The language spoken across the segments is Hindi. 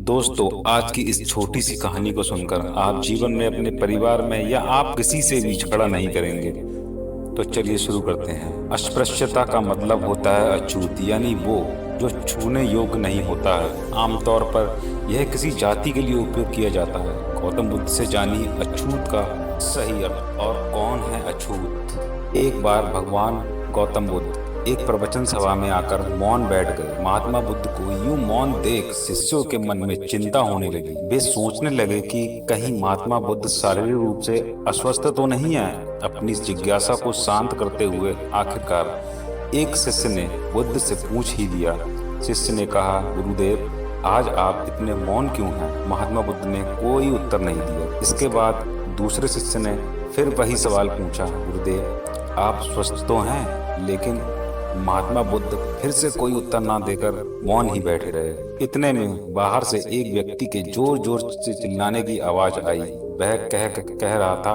दोस्तों, आज की इस छोटी सी कहानी को सुनकर आप जीवन में अपने परिवार में या आप किसी से भी झगड़ा नहीं करेंगे। तो चलिए शुरू करते हैं। अस्पृश्यता का मतलब होता है अछूत, यानी वो जो छूने योग्य नहीं होता है। आमतौर पर यह किसी जाति के लिए उपयोग किया जाता है। गौतम बुद्ध से जानिए अछूत का सही अर्थ और कौन है अछूत। एक बार भगवान गौतम बुद्ध एक प्रवचन सभा में आकर मौन बैठ गए। महात्मा बुद्ध को यूं मौन देख शिष्यों के मन में चिंता होने लगी। वे सोचने लगे कि कहीं महात्मा बुद्ध शारीरिक रूप से अस्वस्थ तो नहीं है। अपनी जिज्ञासा को शांत करते हुए आखिरकार एक शिष्य ने बुद्ध से पूछ ही लिया। शिष्य ने कहा, गुरुदेव, आज आप इतने मौन क्यों हैं? महात्मा बुद्ध ने कोई उत्तर नहीं दिया। इसके बाद दूसरे शिष्य ने फिर वही सवाल पूछा, गुरुदेव, आप स्वस्थ तो हैं? लेकिन महात्मा बुद्ध फिर से कोई उत्तर ना देकर मौन ही बैठे रहे। इतने में बाहर से एक व्यक्ति के जोर जोर से चिल्लाने की आवाज आई। वह कह रहा था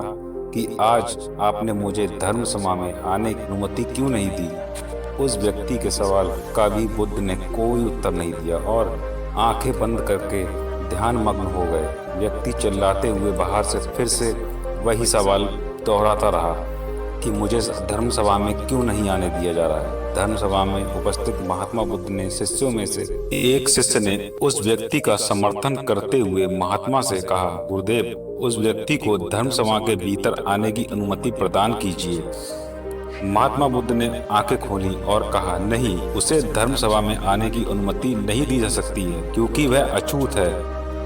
कि आज आपने मुझे धर्म सभा में आने की अनुमति क्यों नहीं दी? उस व्यक्ति के सवाल का भी बुद्ध ने कोई उत्तर नहीं दिया और आंखें बंद करके ध्यान मग्न हो गए। व्यक्ति चिल्लाते हुए बाहर से फिर से वही सवाल दोहराता रहा कि मुझे धर्म सभा में क्यों नहीं आने दिया जा रहा है। धर्म सभा में उपस्थित महात्मा बुद्ध ने शिष्यों में से एक शिष्य ने उस व्यक्ति का समर्थन करते हुए महात्मा से कहा, गुरुदेव, उस व्यक्ति को धर्म सभा के भीतर आने की अनुमति प्रदान कीजिए। महात्मा बुद्ध ने आंखें खोली और कहा, नहीं, उसे धर्म सभा में आने की अनुमति नहीं दी जा सकती है, क्योंकि वह अछूत है।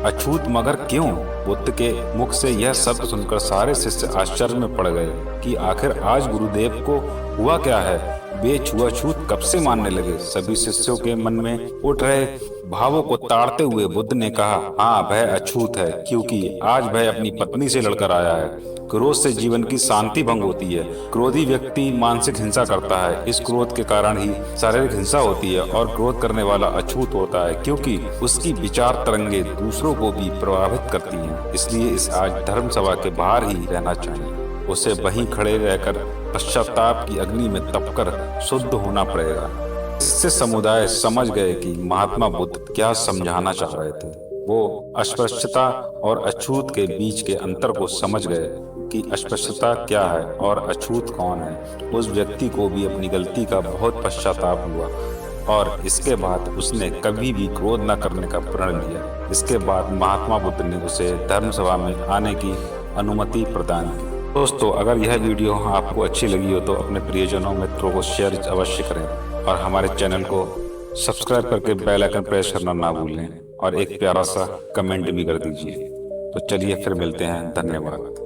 अछूत मगर क्यों? बुद्ध के मुख से यह शब्द सुनकर सारे शिष्य आश्चर्य में पड़ गए कि आखिर आज गुरुदेव को हुआ क्या है। वे छुआछूत कब से मानने लगे। सभी शिष्यों के मन में उठ रहे भावों को ताड़ते हुए बुद्ध ने कहा, हाँ, वह अछूत है, क्योंकि आज वह अपनी पत्नी से लड़कर आया है। क्रोध से जीवन की शांति भंग होती है। क्रोधी व्यक्ति मानसिक हिंसा करता है। इस क्रोध के कारण ही शारीरिक हिंसा होती है और क्रोध करने वाला अछूत होता है, क्योंकि उसकी विचार तरंगे दूसरों को भी प्रभावित करती हैं। इसलिए इस आज धर्म सभा के बाहर ही रहना चाहिए। उसे वहीं खड़े रहकर पश्चाताप की अग्नि में तपकर शुद्ध होना पड़ेगा। इससे समुदाय समझ गए कि महात्मा बुद्ध क्या समझाना चाह रहे थे। वो अस्पृश्यता और अछूत के बीच के अंतर को समझ गए कि अस्पृश्यता क्या है और अछूत कौन है। उस व्यक्ति को भी अपनी गलती का बहुत पश्चाताप हुआ और इसके बाद उसने कभी भी क्रोध न करने का प्रण लिया। इसके बाद महात्मा बुद्ध ने उसे धर्म सभा में आने की अनुमति प्रदान की। दोस्तों, अगर यह वीडियो आपको अच्छी लगी हो तो अपने प्रियजनों मित्रों को शेयर अवश्य करें और हमारे चैनल को सब्सक्राइब करके बेल आइकन प्रेस करना ना भूलें और एक प्यारा सा कमेंट भी कर दीजिए। तो चलिए फिर मिलते हैं। धन्यवाद।